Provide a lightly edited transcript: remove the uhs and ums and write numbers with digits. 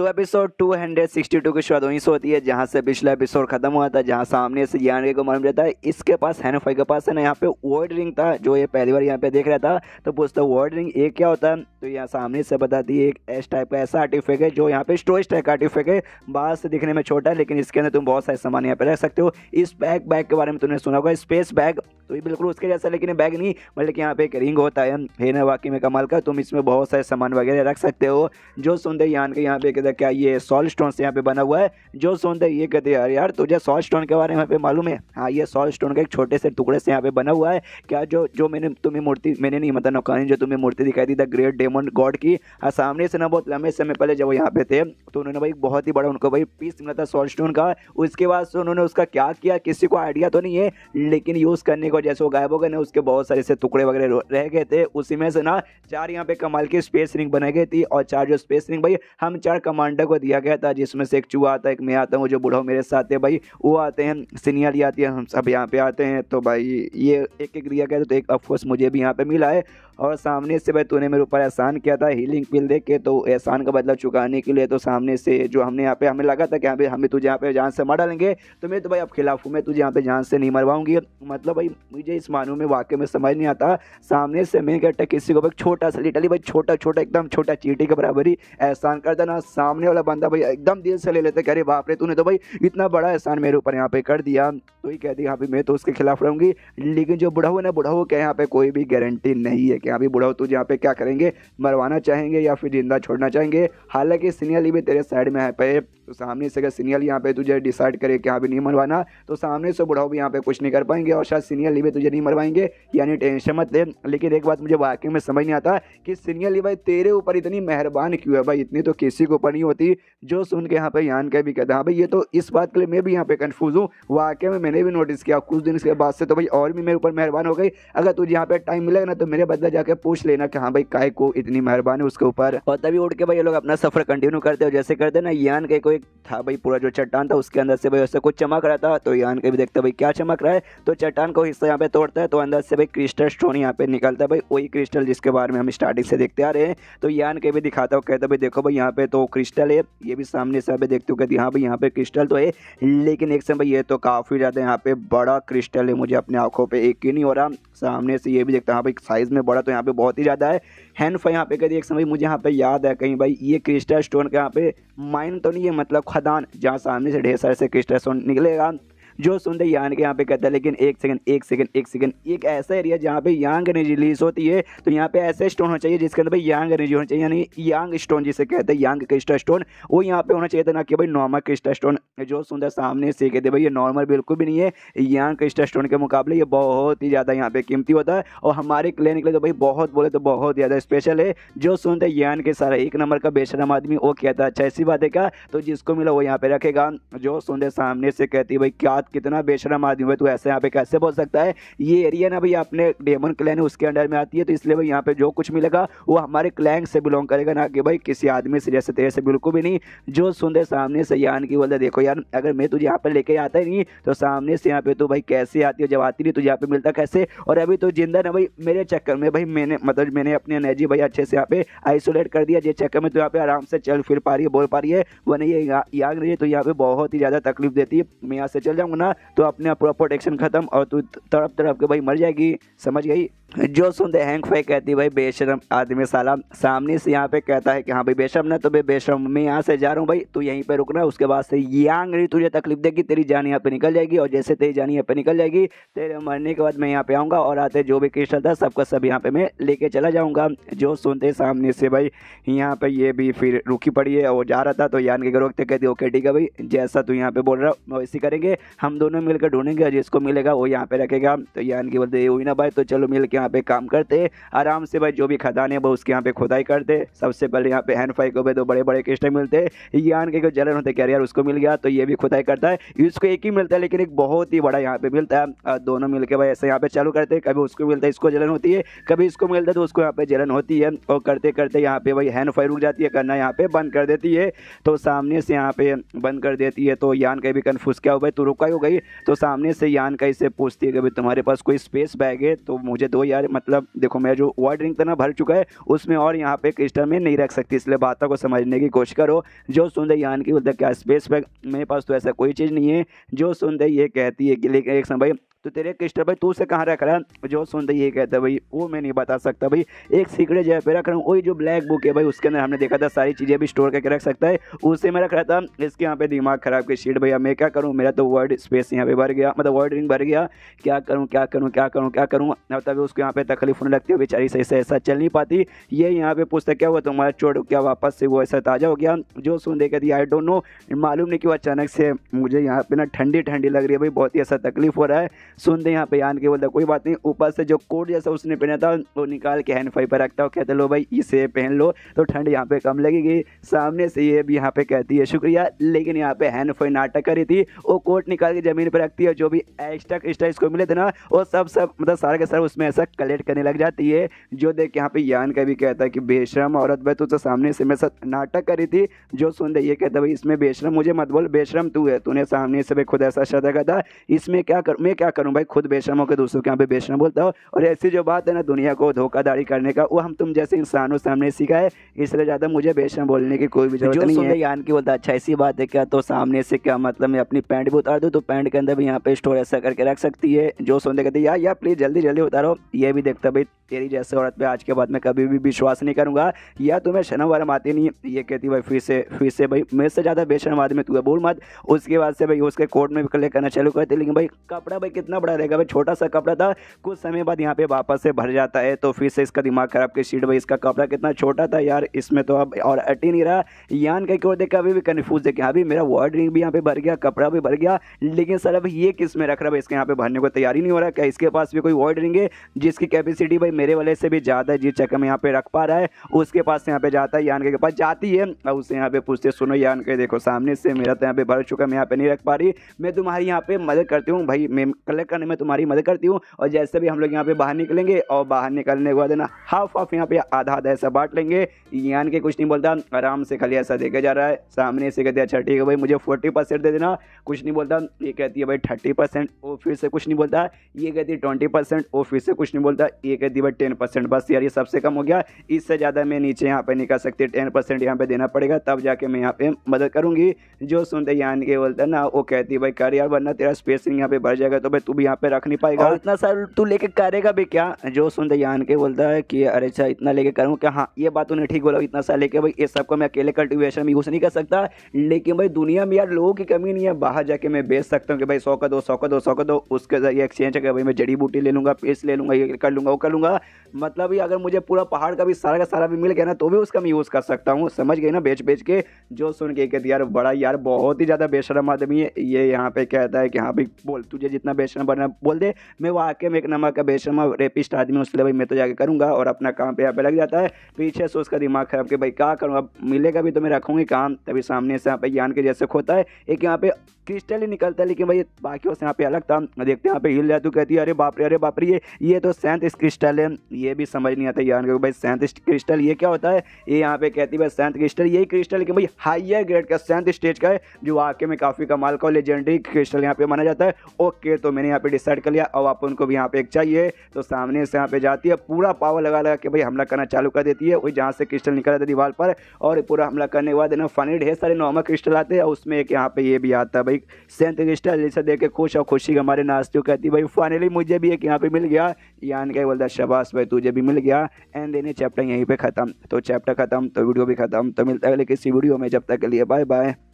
तो एपिसोड 262 की शुरुआत वहीं से होती है जहां से पिछला एपिसोड खत्म हुआ था, जहां सामने से यान को मालूम रहता है इसके पास हैनफाई के पास है ना यहाँ पे वर्ड रिंग था जो ये पहली बार यहाँ पे देख रहा था। तो पूछता वर्ड रिंग ये क्या होता है, तो यहाँ सामने से बताती है एक एस टाइप का ऐसा आर्टिफैक्ट है जो यहाँ पे स्टोरेज टाइप का आर्टिफैक्ट है। बाहर से दिखने में छोटा है लेकिन इसके अंदर तुम बहुत सारे सामान यहाँ पे रख सकते हो। इस बैग के बारे में तुमने सुना होगा, स्पेस बैग, तो ये बिल्कुल उसके जैसा लेकिन बैग नहीं, मतलब कि यहाँ पे एक रिंग होता है ना वाकई में कमाल का। तुम इसमें बहुत सारे सामान वगैरह रख सकते हो। जो सुनते यान के यहाँ पे कहते क्या ये सॉल स्टोन से यहाँ पे बना हुआ है। जो सुनते ये कहते यार तुझे सॉल स्टोन के बारे में पे मालूम है? हाँ, ये सॉल स्टोन के एक छोटे से टुकड़े से यहाँ पे बना हुआ है। क्या जो मैंने तुम्हें मूर्ति, मैंने नहीं मतलब नौकानी जो तुम्हें मूर्ति दिखाई दी द ग्रेट डेमन गॉड की, हाँ सामने से ना बहुत लंबे समय पहले जब वो यहाँ पे थे तो उन्होंने भाई बहुत ही बड़ा उनको भाई पीस मिला था सॉल स्टोन का। उसके बाद से उन्होंने उसका क्या किया किसी को आइडिया तो नहीं है, लेकिन यूज़ करने को जैसे वो गायब हो गए ना उसके बहुत सारे से टुकड़े वगैरह रह गए थे। उसी में से ना 4 यहाँ पे कमाल की स्पेस रिंग बनाई गई थी और 4 जो स्पेस रिंग भाई हम 4 कमांडर को दिया गया था, जिसमें से एक चूहा आता है, एक मैं आता हूँ, जो बूढ़ा मेरे साथ है भाई वो आते हैं, सीनियर आती है, हम सब यहाँ पे आते हैं। तो भाई ये एक दिया गया था, तो एक ऑफकोर्स मुझे भी यहाँ पे मिला है। और सामने से भाई तूने मेरे ऊपर एहसान किया था हीलिंग पिल दे के, तो एहसान का बदला चुकाने के लिए तो सामने से जो हमने यहाँ पे हमें लगा था कि यहाँ पे हमें तुझे यहाँ पे जान से मार डालेंगे, तो मैं तो भाई अब खिलाफ हूँ, मैं तुझे यहाँ पे जान से नहीं मरवाऊंगी। मतलब भाई मुझे इस मानू में वाकई में समझ नहीं आता। सामने से मैं कहता किसी को भाई छोटा सा लिटरली भाई छोटा एकदम छोटा चींटी के बराबर ही एहसान कर देना, सामने वाला बंदा भाई एकदम दिल से ले लेते कि अरे बाप रे तूने तो भाई इतना बड़ा एहसान मेरे ऊपर यहाँ पे कर दिया। तो ही कहती यहाँ पे मैं तो उसके खिलाफ रहूंगी। लेकिन जो बुढ़ा हुआ ना, बुढ़ा हो क्या यहाँ पे कोई भी गारंटी नहीं है कि यहाँ भी बुढ़ा हो तुझे यहाँ पे क्या करेंगे, मरवाना चाहेंगे या फिर जिंदा छोड़ना चाहेंगे। हालांकि सीनियर भी तेरे साइड में है पे, तो सामने से अगर सीनियर यहाँ पे तुझे डिसाइड करे कि यहाँ पे नहीं मरवाना तो सामने से बुढ़ाओ भी यहाँ पे कुछ नहीं कर पाएंगे और शायद सीनियर भी तुझे नहीं मरवाएंगे, यानी टेंशन मत ले। लेकिन एक बात मुझे वाकई में समझ नहीं आता कि सीनियर भाई तेरे ऊपर इतनी मेहरबान क्यों है भाई, इतनी तो किसी को ऊपर नहीं होती। जो सुन के यहाँ पे यान का भी कहता हाँ भाई ये तो इस बात के लिए मैं भी यहाँ पे कंफ्यूज हूँ। वाकई में मैंने भी नोटिस किया कुछ दिन के बाद से तो भाई और भी मेरे ऊपर मेहरबान हो गई। अगर तुझे यहाँ पे टाइम मिलेगा ना तो मेरे बदला जाके पूछ लेना कि हाँ भाई काय को इतनी मेहरबान है उसके ऊपर। और तभी उठ के भाई ये लोग अपना सफर कंटिन्यू करते हो। जैसे करते ना यान के कोई था भाई पूरा जो चट्टान था उसके अंदर से भाई उससे कुछ चमक रहा था, तो यान के भी देखते भाई क्या चमक रहा है, तो चट्टान को हिस्सा यहाँ पे तोड़ता है तो अंदर से भाई क्रिस्टल स्टोन यहाँ पे निकलता है, भाई वही क्रिस्टल जिसके बारे में हम स्टार्टिंग से देखते आ रहे हैं। तो यान के भी दिखाता हूँ, कहता भाई देखो भाई यहाँ पे तो क्रिस्टल है, ये भी सामने से देखते हो कहती हाँ भाई यहाँ पे क्रिस्टल तो है, लेकिन एक समय भाई ये तो काफ़ी ज़्यादा यहाँ पे बड़ा क्रिस्टल है, मुझे अपने आंखों पे एक ही नहीं हो रहा। सामने से ये भी देखता हाँ भाई साइज़ में बड़ा तो यहाँ पे बहुत ही ज़्यादा है। हैंडफाई यहाँ पे कहती एक समय मुझे यहाँ पे याद है कहीं भाई ये क्रिस्टल स्टोन के यहाँ पे माइन तो नहीं है, मतलब खदान जहाँ सामने से ढेर सारे से क्रिस्टल स्टोन निकलेगा। जो सुनते यान के यहाँ पे कहता है लेकिन एक सेकंड एक ऐसा एरिया जहाँ पे यांग एनर्जी रिलीज होती है, तो यहाँ पे ऐसे स्टोन होना चाहिए जिसके अंदर भाई यांग एनर्जी होना चाहिए, यानी यांग स्टोन जिसे कहते हैं यांग क्रिस्टल स्टोन, वो यहाँ पे होना चाहिए था, ना कि भाई नॉर्मल क्रिस्टल स्टोन। जो सुंदर सामने से कहते भाई ये नॉर्मल बिल्कुल भी नहीं है, यांग क्रिस्टल स्टोन के मुकाबले ये बहुत ही ज़्यादा यहाँ पे कीमती होता है और हमारे क्लेन के लिए तो भाई बहुत बोले तो बहुत ज़्यादा स्पेशल है। जो सुनते यान के सारा एक नंबर का बेशरम आदमी वो कहता है अच्छा ऐसी बात है क्या, तो जिसको मिला वो यहाँ पे रखेगा। जो सुनते सामने से कहती भाई क्या कितना बेशरम आदमी है, तो ऐसे यहाँ पे कैसे बोल सकता है, ये एरिया ना भाई अपने डेमन क्लैन है उसके अंडर में आती है, तो इसलिए भाई यहाँ पे जो कुछ मिलेगा वो हमारे क्लैन से बिलोंग करेगा, ना कि भाई किसी आदमी से जैसे तेरे से बिल्कुल भी नहीं। जो सुनते सामने से यान की बोलते देखो यार अगर मैं तुझे यहाँ पे लेके आता ही नहीं तो सामने से यहाँ पे तो भाई कैसे आती है, जब आती नहीं तुझे यहाँ पे मिलता कैसे, और अभी तो जिंदा ना भाई मेरे चक्कर में भाई मैंने अपनी एनर्जी भाई अच्छे से यहाँ पे आइसोलेट कर दिया, जिस चक्कर में तो यहाँ पे आराम से चल फिर पा रही है बोल पा रही है, वो नहीं है याद नहीं तो यहाँ पे बहुत ही ज़्यादा तकलीफ देती है। मैं यहाँ से चल जाऊँगा ना तो अपने पूरा प्रोटेक्शन खत्म और तू तड़प के भाई मर जाएगी, समझ गई। जो सुनते हैंगफाई कहती भाई बेशरम आदमी साला, सामने से यहाँ पे कहता है कि हाँ भाई बेशरम ना तो भाई बेशरम मैं यहाँ से जा रहा हूँ भाई तू यहीं पे रुकना, उसके बाद से यांग नहीं तुझे तकलीफ देगी, तेरी जान यहाँ पे निकल जाएगी और जैसे तेरी जान यहाँ पे निकल जाएगी तेरे मरने के बाद मैं यहाँ पे आऊँगा और आते जो भी क्रिस्टल था सबका सब यहाँ पे मैं लेके चला जाऊँगा। जो सुनते सामने से भाई यहाँ पे ये भी फिर रुकी पड़ी है और जा रहा था, तो यान के रोकते कहती ओके ठीक है भाई जैसा तू यहाँ पे बोल रहा हो वैसे करेंगे, हम दोनों मिलकर ढूंढेंगे, जिसको मिलेगा वो यहाँ पे रखेगा। तो यान की बोलते हुई ना भाई तो चलो मिल के यहाँ पे काम करते आराम से भाई, जो भी खदान है वो उसके यहाँ पे खुदाई करते। सबसे पहले यहाँ पे हैंडफाई को भी दो बड़े बड़े क्रिस्टल मिलते, यान के जलन होते क्या यार उसको मिल गया तो ये भी खुदाई करता है, इसको एक ही मिलता है लेकिन एक बहुत ही बड़ा यहाँ पे मिलता है। दोनों मिलके भाई ऐसे यहाँ पे चालू करते, कभी उसको मिलता है इसको जलन होती है, कभी इसको मिलता है तो उसको यहाँ पे जलन होती है, और करते करते यहाँ पे भाई हैंडफाई रुक जाती है करना, यहाँ पे बंद कर देती है। तो सामने से यहाँ पे बंद कर देती है तो यान का भी कन्फ्यूज क्या हो भाई तू रुका हो गई। तो सामने से यान का इसे पूछती है कि भाई तुम्हारे पास कोई स्पेस बैग है तो मुझे दो यार, मतलब देखो मेरा जो वाटर रिंग था ना भर चुका है उसमें, और यहाँ पे क्रिस्टल में नहीं रख सकती, इसलिए बातों को समझने की कोशिश करो। जो सुनते यान की बोलते क्या स्पेस बैग, मेरे पास तो ऐसा कोई चीज़ नहीं है। जो सुनते ये कहती है कि लेकिन एक समय भाई तो तेरे क्रिस्टल भाई तू उसे कहाँ रख रहा है। जो सुनते ये कहता है भाई वो मैं नहीं बता सकता भाई, एक सीक्रेट जगह पे रख रहा हूँ, वही जो ब्लैक बुक है भाई उसके अंदर हमने देखा था सारी चीज़ें भी स्टोर करके रख सकता है, उसे मैं रख रहा था। इसके यहाँ पे दिमाग खराब की शीट भैया, मैं क्या करूँ, मेरा तो वर्ड स्पेस यहाँ पे भर गया, मतलब वर्ड रिंग भर गया, क्या करूँ क्या करूँ क्या करूँ क्या करूँ। तभी उसको यहाँ पे तकलीफ होने लगती है, बेचारी सही से ऐसा चल नहीं पाती। ये यहाँ पे पूछता क्या हुआ तुम्हारा चोट क्या वापस से वो ऐसा ताज़ा हो गया। जो सुन दे कहती आई डोंट नो, मालूम नहीं क्यों अचानक से मुझे यहाँ पे ना ठंडी ठंडी लग रही है भाई, बहुत ही ऐसा तकलीफ हो रहा है। सुन दे यहाँ पे यान के बोलता कोई बात नहीं, ऊपर से जो कोट जैसा उसने पहना था वो निकाल के हैंड फाई पर रखता हो, कहते लो भाई इसे पहन लो तो ठंड यहाँ पे कम लगेगी। सामने से ये भी यहाँ पे कहती है शुक्रिया, लेकिन यहाँ पे हैंड फाई नाटक करी थी, वो कोट निकाल के जमीन पर रखती है, जो भी एक्स्ट्रा इसको मिले थे ना वो सब मतलब सारा के सारा उसमें ऐसा कलेक्ट करने लग जाती है। जो देख यहाँ पे यान का भी कहता है कि बेशरम औरत भाई तू तो सामने से मेरे साथ नाटक करी थी। जो सुन दे ये कहता है भाई इसमें बेशरम मुझे मत बोल, बेशरम तू है, तूने सामने से भाई खुद ऐसा शब्द कहा था, इसमें क्या कर मैं क्या करूँ भाई, खुद बेशरम होकर दूसरों के यहाँ पे बेशरम बोलता हो। और ऐसी जो बात है ना दुनिया को धोखाधड़ी करने का वो हम तुम जैसे इंसानों सामने सीखा है, इसलिए ज़्यादा मुझे बेशरम बोलने की कोई भी जरूरत नहीं है। यान की बोलता अच्छा ऐसी बात है क्या, तो सामने से क्या मतलब मैं अपनी पैंट भी उतार दूँ, तो पैंट के अंदर भी यहाँ पे स्टोर ऐसा करके रख सकती है। जो सुनते कहते यार प्लीज़ जल्दी जल्दी उतारो। ये भी देखता भाई तेरी जैसे औरत पे आज के बाद मैं कभी भी विश्वास नहीं करूंगा, या तुम्हें शर्म वरम आती नहीं। ये कहती भाई फिर से भाई मेरे से ज़्यादा बेशर्म आदमी तू है, बोल मत। उसके बाद से भाई उसके कोर्ट में भी कलेक्ट करना चालू करते, लेकिन भाई कपड़ा भाई कितना बड़ा रहेगा भाई, छोटा सा कपड़ा था, कुछ समय बाद यहाँ पे वापस से भर जाता है। तो फिर से इसका दिमाग खराब की शीट भाई, इसका कपड़ा कितना छोटा था यार, इसमें तो अब और अट ही नहीं रहा। यान का क्यों देखा अभी भी कन्फ्यूज है कि अभी मेरा वर्ड रिंग भी यहाँ पे भर गया, कपड़ा भी भर गया, लेकिन सर अब ये किस में रख रहा है, इसके यहाँ पे भरने को तैयारी नहीं हो रहा। क्या इसके पास भी कोई वर्ड रिंग है जिसकी कैपेसिटी भाई मेरे वाले से भी ज़्यादा है, जिस चक्कर में यहाँ पे रख पा रहा है उसके पास यहाँ पे जाता है, यान के पास जाती है और उससे यहाँ पे पूछते सुनो यान के देखो सामने से मेरा तो यहाँ पे भर चुका, मैं यहाँ पे नहीं रख पा रही, मैं तुम्हारी यहाँ पे मदद करती हूँ भाई, मैं कलेक्ट करने में तुम्हारी मदद करती हूँ। और जैसे भी हम लोग यहाँ पे बाहर निकलेंगे और बाहर निकलने के बाद ना हाफ यहाँ पे आधा आधा ऐसा बांट लेंगे। यान के कुछ नहीं बोलता, आराम से खाली ऐसा देखे जा रहा है। सामने से कहते अच्छा ठीक है भाई मुझे 40% दे देना, कुछ नहीं बोलता। ये कहती है भाई 30%, वो फिर से कुछ नहीं बोलता। ये कहती है 20%, वो फिर से कुछ नहीं बोलता। ये कहती है भाई 10%, बस यार ये सबसे कम हो गया, इससे ज़्यादा मैं नीचे यहाँ पे निकल सकती, 10% यहाँ पे देना पड़ेगा तब जाके मैं यहाँ पे मदद करूँगी। जो सुनते यान के बोलता ना, वो कहती है भाई कर यार वरना तेरा स्पेसिंग यहाँ पे बढ़ जाएगा तो भाई तू भी यहाँ पे रख नहीं पाएगा, और इतना सारा तू लेके करेगा भी क्या। जो सुनते यान के बोलता है कि अरे अच्छा इतना लेके करूँ क्या, हाँ ये बात उन्हें ठीक बोला, इतना सा लेके भाई ये सबको मैं अकेले कल्टिवेशन में यूज़ नहीं कर सकता, लेकिन भाई दुनिया में यार लोगों की कमी नहीं है, बाहर जाके मैं बेच सकता हूँ कि भाई 100 का दो 100 का दो 100 का दो, उसके जरिए एक्सचेंज है भाई मैं जड़ी बूटी ले लूँगा, पेस्ट ले लूँगा, ये कर लूँगा वो कर लूँगा। मतलब अगर मुझे पूरा पहाड़ का भी सारा का सारा भी मिल गया ना तो भी उसका मैं यूज़ कर सकता हूँ, समझ गए ना, बेच बेच के। जो सुन के कहती यार बड़ा यार बहुत ही ज़्यादा बेशरम आदमी है ये। यहाँ पे कहता है कि हाँ भाई बोल तुझे जितना बेशरम बनना बोल दे, मैं वाकई में एक नमक का बेशरम रेपिस्ट आदमी हूँ, इसलिए भाई मैं तो जाके करूँगा, और अपना काम पे यहाँ पे लग जाता है। पीछे से उसका दिमाग खराब कि भाई क्या करूँ, अब मिलेगा भी तो मैं रखूँगी काम। तभी सामने से यहाँ पे यान के जैसे खोता है एक यहाँ पे क्रिस्टल ही निकलता है, लेकिन भाई बाकी से यहाँ पे अलग था। देखते हैं यहाँ पे हिल जाए तो कहती है अरे बाप रे ये तो सैंत क्रिस्टल है। ये भी समझ नहीं आता यान के भाई सैंत क्रिस्टल ये क्या होता है। ये यहाँ पे कहती है भाई सैंत क्रिस्टल यही क्रिस्टल लेकिन भाई हाइयर ग्रेड का सैंत स्टेज का है, जो वाकई में काफ़ी कमाल का लेजेंडरी क्रिस्टल यहाँ पे माना जाता है। ओके तो मैंने यहाँ पे डिसाइड कर लिया, अब आप उनको भी यहाँ पे एक चाहिए। तो सामने से यहाँ पे जाती है, पूरा पावर लगा के भाई हमला करना चालू कर देती है, वही जहाँ से क्रिस्टल निकला था दीवार पर, और पूरा हमला करने के बाद ना फनी ढेर सारे नॉर्मल क्रिस्टल आते हैं, उसमें एक यहाँ पे ये भी आता है भाई सेंट क्रिस्टल, जिसे देख के खुश और खुशी हमारे नाचते कहती भाई फाइनली मुझे भी एक यहाँ पे मिल गया। यान क्या बोलता शाबाश भाई तुझे भी मिल गया। एंड देन चैप्टर यहीं पे खत्म। तो चैप्टर खत्म तो वीडियो भी खत्म। तो मिलता है अगले किसी वीडियो में, जब तक के लिए बाय बाय।